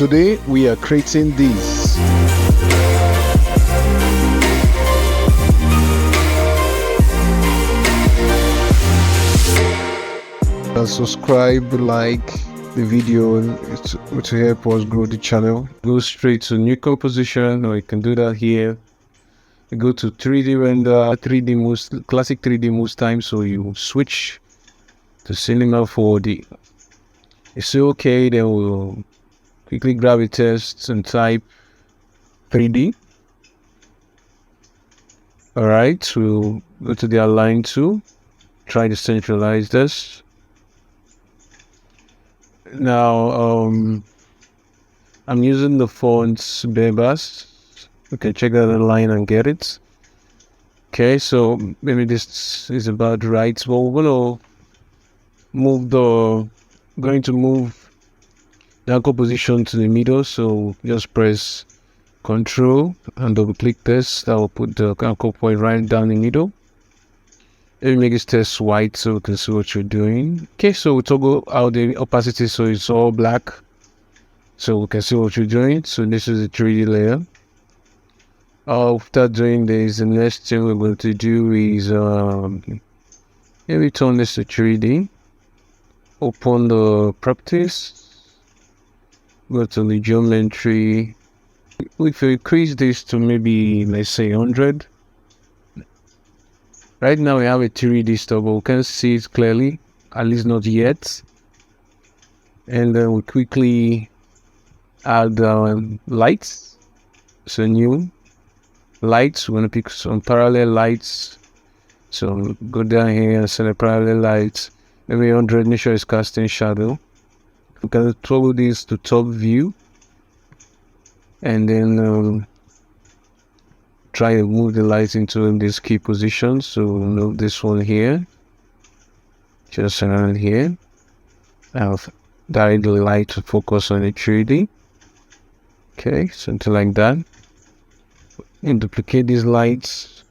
Today we are creating this. Subscribe, like the video to help us grow the channel. Go straight to new composition, or you can do that here. You go to 3D render, 3D most classic 3D most times, so you switch to Cinema 4D. You say okay, then we'll quickly grab a text and type 3D. Alright, we'll go to the align tool, try to centralize this. Now I'm using the font Bebas. You can check out the line and get it. Okay, so maybe this is about right. Well, we're going to move the anchor position to the middle. So just press Control and double click this. That will put the anchor point right down the middle. Let me make this text white so we can see what you're doing. Okay, so we toggle out the opacity so it's all black, so we can see what you're doing. So this is the 3D layer. After doing this, the next thing we're going to do is maybe turn this to 3D. Open the properties. Go to the geometry. If we increase this to maybe, let's say 100. Right now we have a 3D stuff, but we can't see it clearly, at least not yet. And then we quickly add lights. So new lights, we're gonna pick some parallel lights. So go down here and select parallel lights. Maybe 100, make sure it's casting shadow. We can toggle this to top view. And then try to move the light into this key position. So move this one here, just around here. I'll direct the light to focus on the 3D. Okay, something like that. And duplicate these lights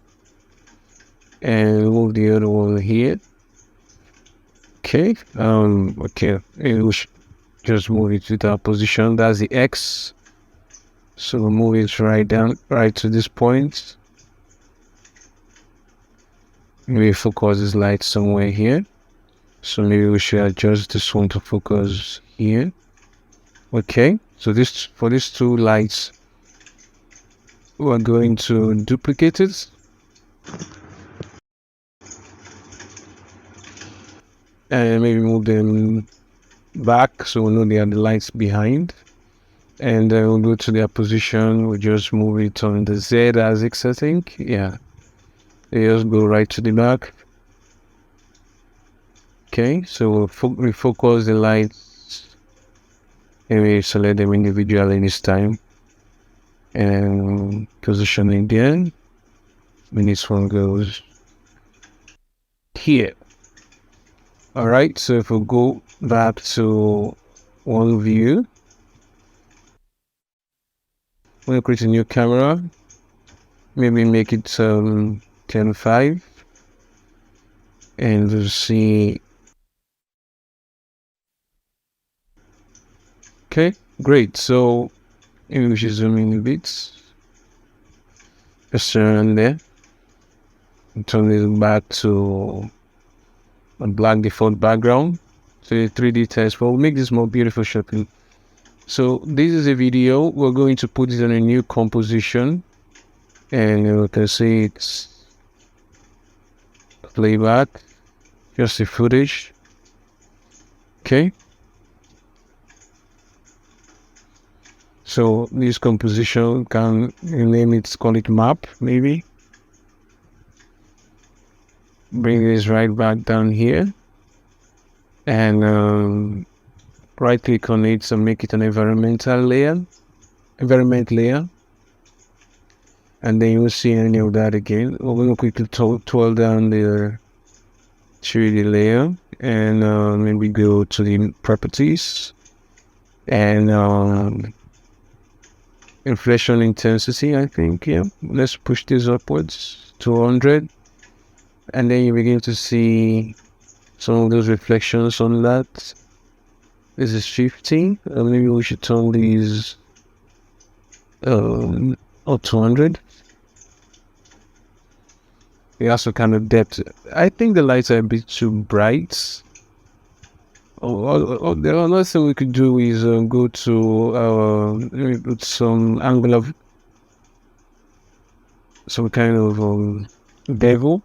and move the other one here. Okay, okay, and we should just move it to that position. That's the X. So we'll move it right to this point. Maybe focus this light somewhere here. So maybe we should adjust this one to focus here. Okay, so for these two lights, we're going to duplicate it. And maybe move them back so we know they are the lights behind. And then we'll go to their position. We'll just move it on the Z axis, I think. Yeah. They just go right to the back. Okay, so we'll refocus the lights. And we select them individually this time. And position it there. When this one goes here. Alright, so if we go back to one view. I'm going to create a new camera, maybe make it 10.5, and we'll see. Okay, great. So maybe we should zoom in a bit. Just around there. And turn it back to a black default background. So the 3D test, but we'll make this more beautiful shaping. So this is a video. We're going to put it on a new composition, and you can see it's playback, just the footage. Okay. So this composition, can name it, call it map maybe. Bring this right back down here, and right click on it and make it an environment layer, and then you will see any of that again. We're going to quickly twirl down the 3D layer, and then we go to the properties, and inflation intensity, I think. Yeah, let's push this upwards to 100, and then you begin to see some of those reflections on that. This is 50. Maybe we should turn these or 200. We also kind of depth. I think the lights are a bit too bright. The another thing we could do is go to put some angle of some kind of bevel.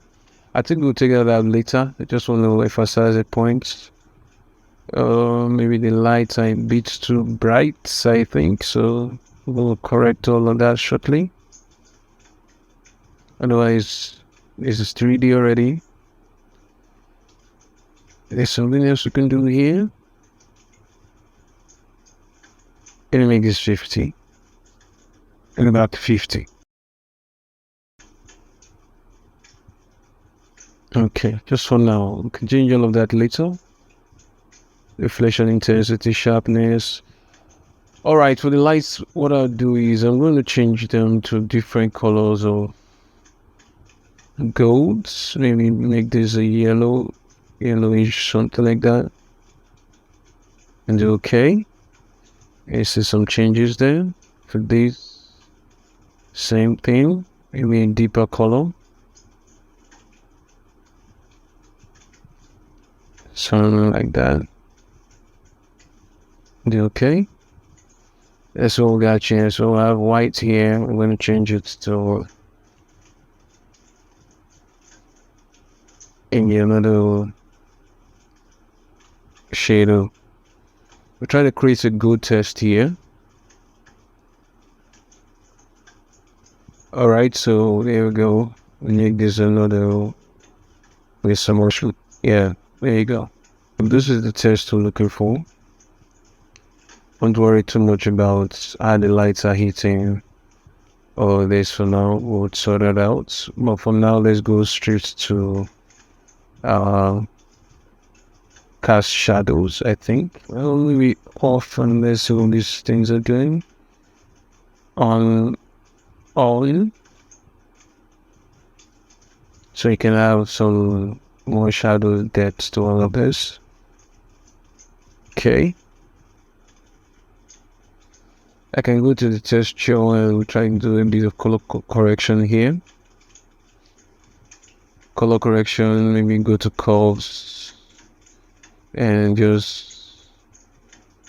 I think we'll take that out later. I just want to emphasize a point. Maybe the lights are a bit too bright, I think, so we'll correct all of that shortly. Otherwise, this is 3D already. There's something else we can do here. Let me make this 50 and about 50. Okay, just for now. We can change all of that later. Reflection intensity, sharpness. Alright, for the lights, what I'll do is I'm going to change them to different colors of golds. Maybe make this a yellowish, something like that. And do okay. You see some changes there. For this, same thing. Maybe a deeper color. Something like that. Do okay. That's all we got changed. So I have white here. I'm going to change it to another shade of. We'll try to create a good test here. Alright, so there we go. We make this another with some more. Yeah, there you go. This is the test we're looking for. Don't worry too much about how the lights are hitting or this for now. We'll sort it out. But for now, let's go straight to cast shadows, I think. Well, maybe off unless all these things are doing. On all in. So you can have some more shadow depth to all of this. Okay. I can go to the texture and we'll try and do a bit of color correction here. Color correction, maybe go to curves and just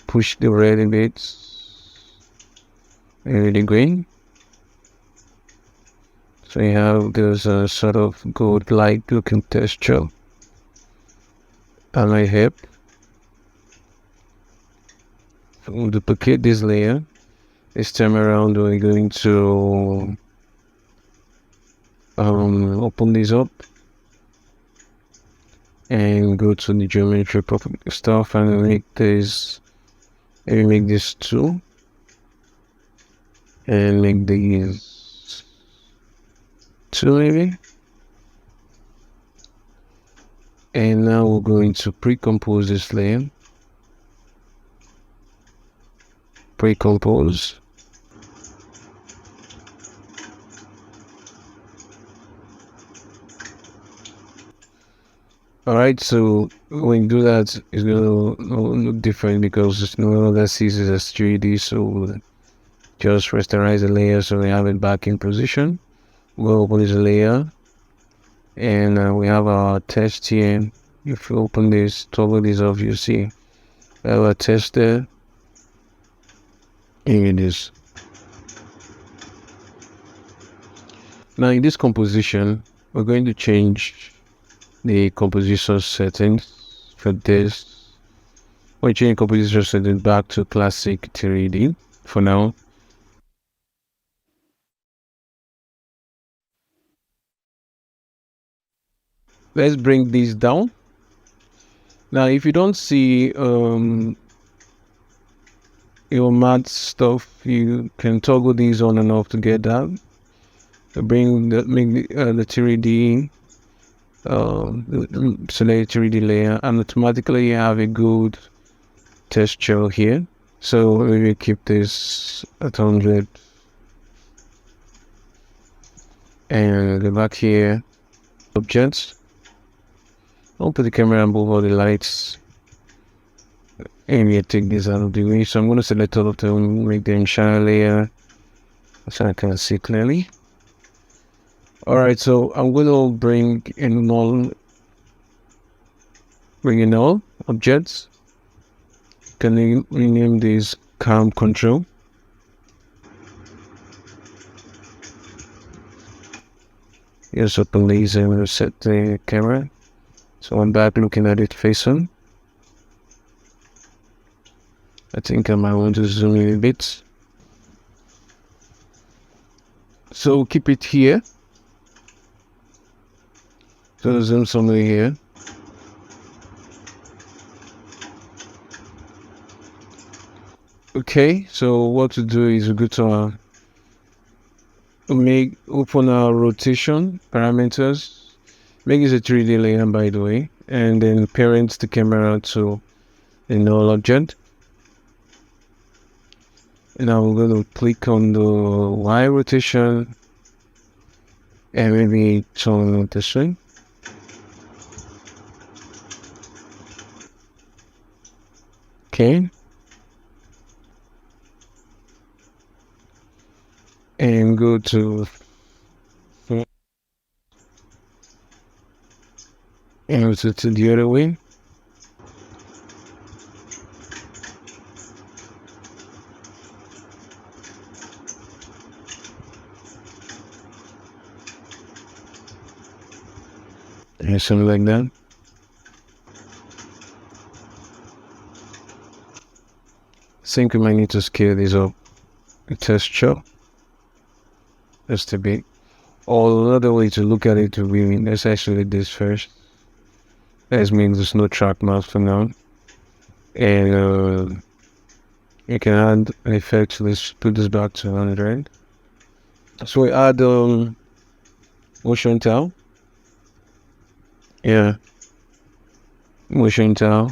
push the red a bit, maybe the green. So you have this sort of gold-like looking texture on my hip. We'll duplicate this layer. This time around we're going to open this up and go to the geometry stuff and make this, maybe make this 2 and make these 2 maybe. And now we're going to pre-compose this layer. Pre-compose. Alright, so when you do that, it's going to look different because it's no longer sees it as 3D, so we'll just rasterize the layer so we have it back in position. We'll open this layer, and we have our test here. If you open this, toggle this off, you see we have our test there. Here it is. Now in this composition, we're going to change the composition settings for this. We're changing composition settings back to classic 3D for now. Let's bring these down. Now if you don't see your matte stuff, you can toggle these on and off to get that. Bring the 3D select 3D layer, and automatically you have a good texture here. So we will keep this at 100 and go back here, objects. I'll put the camera and move all the lights. And we take this out of the way. So I'm going to select all of them, make them shine layer so I can see clearly. Alright, so I'm going to bring in all objects. Can I rename this cam control? Here's open laser. I'm going to set the camera. So I'm back looking at it face on. I think I might want to zoom in a bit. So keep it here. So zoom somewhere here. Okay, so what to do is we go to open our rotation parameters. Make it a 3D layer, by the way, and then parent the camera to a null object. And now we're going to click on the Y rotation and maybe turn it this way. Okay. And go to and rotate to the other way. And something like that. I think we might need to scale this up a texture just a bit. Or another way to look at it would be, let's isolate this first. That means there's no track mask for now. And you can add an effect. Let's put this back to 100. So we add motion tile. Yeah. Motion tile.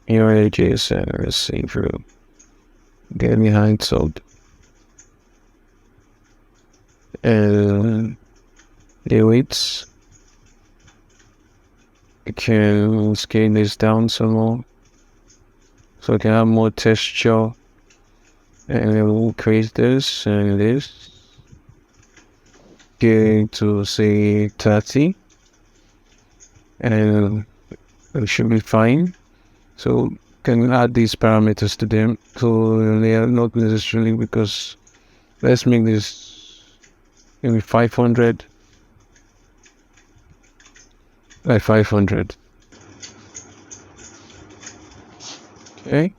Here edges, and let's see if we get behind so and the weights. I can scale this down some more so I can have more texture, and we'll create this and this. Get to say 30 and it should be fine. So can add these parameters to them, so they are not necessarily, because let's make this maybe 500 by 500. Okay,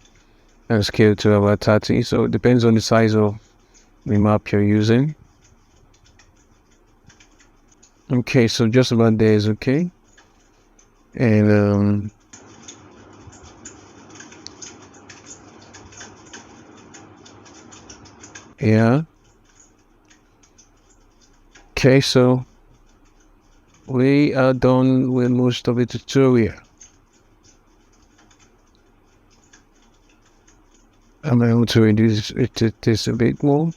and scale to about 30. So it depends on the size of the map you're using. Okay, so just about there is okay. And yeah. Okay, so we are done with most of the tutorial. I'm able to reduce this a bit more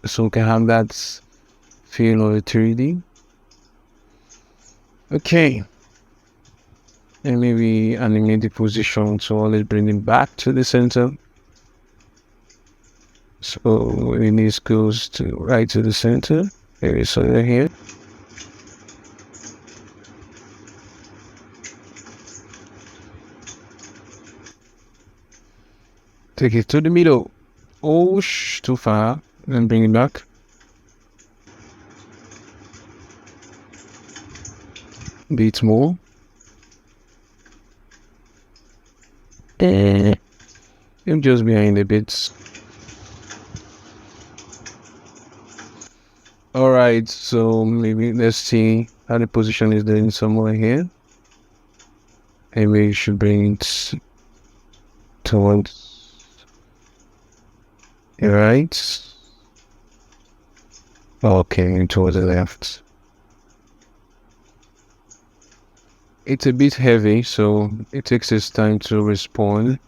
so we can have that feel of 3D. Okay, and maybe animate the position, so always bring it back to the center. So when this goes to right to the center, there is something here. Take it to the middle. Oh, too far. Then bring it back. Bit more. I'm just behind the bits. Alright, so maybe let's see how the position is doing somewhere here. And we should bring it towards the right. Okay, towards the left. It's a bit heavy, so it takes its time to respond.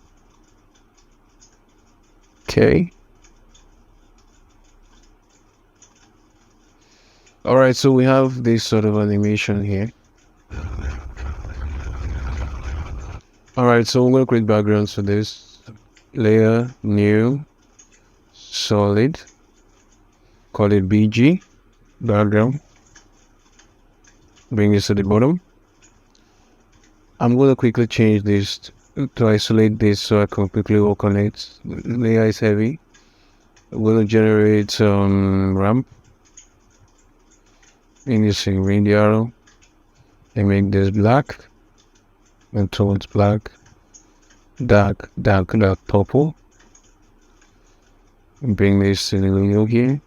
Okay. Alright, so we have this sort of animation here. Alright, so I'm going to create backgrounds for this. Layer, new, solid, call it BG, background. Bring this to the bottom. I'm going to quickly change this to isolate this so I can quickly work on it. Layer is heavy. I'm going to generate some ramp. And you see, ring the arrow and make this black and towards black, dark purple. And bring this to the middle here.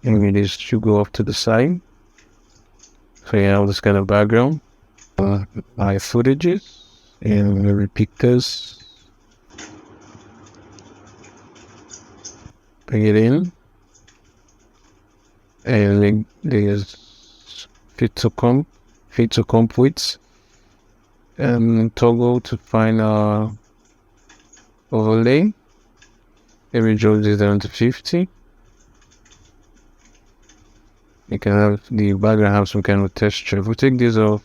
And this should go off to the side. So you have this kind of background. My footages and repeat this. Bring it in. And there's fit to comp width. And toggle to find our overlay. And we drop this down to 50. You can have the background have some kind of texture. If we take this off,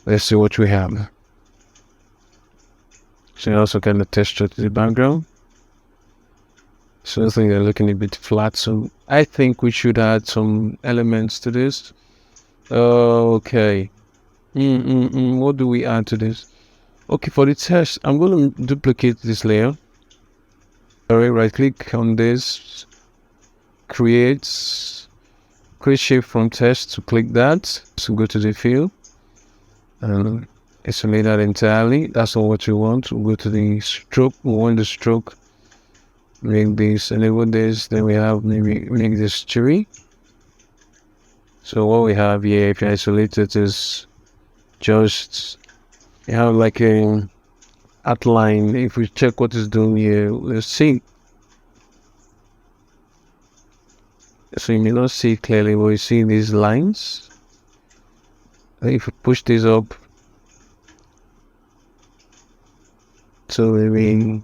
let's see what we have. So also kind of texture to the background. So I think they're looking a bit flat. So I think we should add some elements to this. Okay. What do we add to this? Okay, for the text, I'm going to duplicate this layer. Alright, right click on this. Create shape from text to click that. So go to the fill and isolate that entirely. That's all what you want. We'll go to the stroke. We want the stroke. Make this, enable this. Then we have maybe make this 3. So what we have here, if you isolate it, is just you have like a outline. If we check what it's doing here, let's see. So you may not see it clearly, but you see these lines. If you push this up to maybe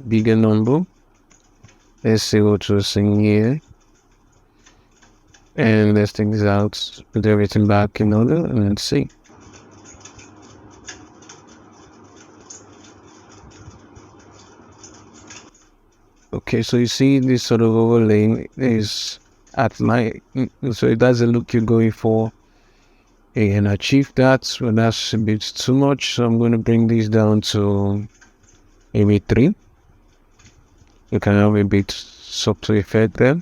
bigger number, let's see what we're seeing here. And let's take this out, put everything back in order, and let's see. Okay, so you see this sort of overlay is at night, so if that's the look you're going for, you can achieve that. Well, that's a bit too much, so I'm going to bring this down to maybe 3. You can have a bit subtle effect there.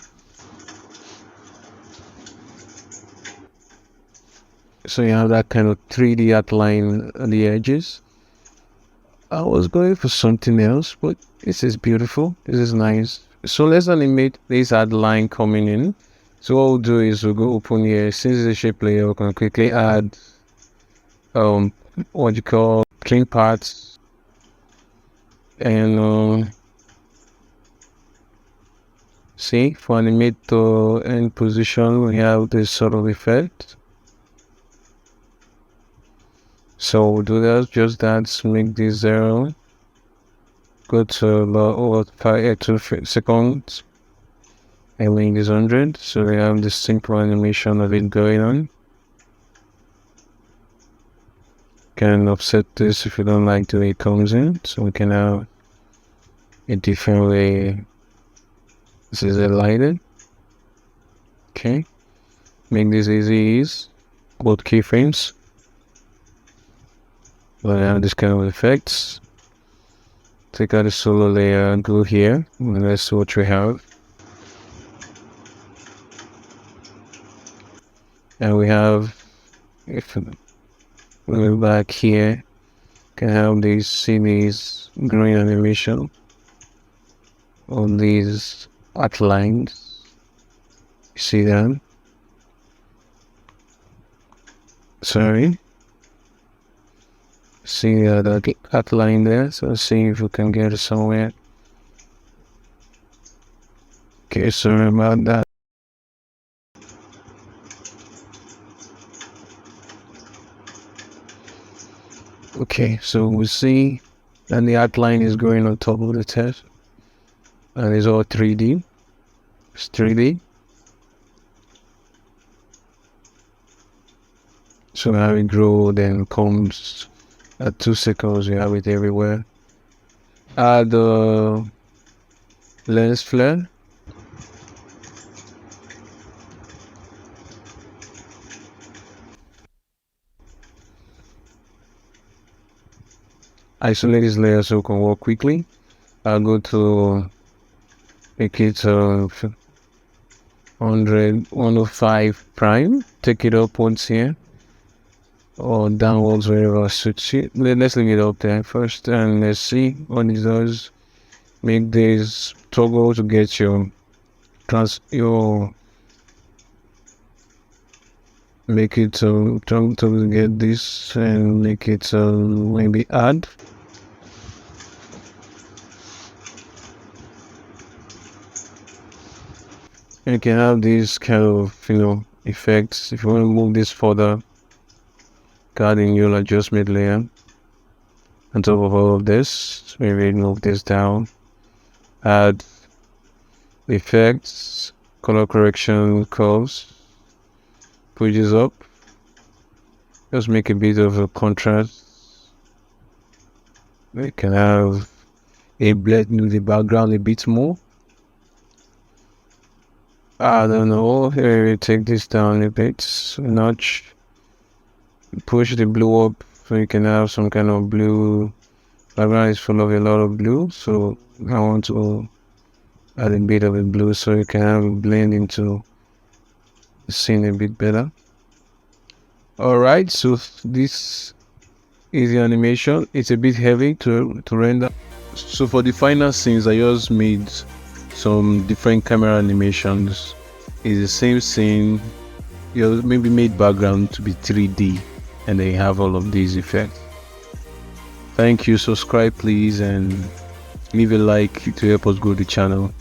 So you have that kind of 3D outline on the edges. I was going for something else, but this is beautiful. This is nice. So let's animate this outline coming in. So what we'll do is we'll go open here. Since it's a shape layer, we can quickly add what you call trim parts. And see, for animate the end position, we have this sort of effect. So we'll do that, just that, make this 0. Go to about 2 seconds. And make this 100. So we have this simple animation of it going on. Can offset this if you don't like the way it comes in. So we can have a different way. This is highlighted. Okay. Make this easy, both keyframes. We'll have this kind of effects. Take out the solo layer and go here. And let's see what we have. And we have, if we go back here, can have these, see these green animation on these outlines. You see that? Sorry. See the outline there, so let's see if we can get it somewhere. Okay, sorry about that. Okay, so we see that the outline is going on top of the text, and it's all 3D. It's 3D. So now it grow, then comes at 2 seconds, you have it everywhere. Add the lens flare. Isolate this layer so it can work quickly. I'll go to make it 105 prime. Take it upwards here or downwards, wherever suits you. Let's leave it up there first and let's see what it does. Make this toggle to get your make it toggle to get this and make it maybe add. You can have these kind of effects. If you want to move this further, add in your adjustment layer on top of all of this. Maybe move this down, add effects, color correction curves, push this up, just make a bit of a contrast. We can have a blend the background a bit more. I don't know, here we take this down a bit, a notch, push the blue up so you can have some kind of blue. Background is full of a lot of blue, so I want to add a bit of a blue so you can have a blend into the scene a bit better. Alright, so this is the animation. It's a bit heavy to render. So for the final scenes, I just made some different camera animations. It's the same scene, you maybe made background to be 3D and they have all of these effects. Thank you, subscribe please and leave a like to help us grow the channel.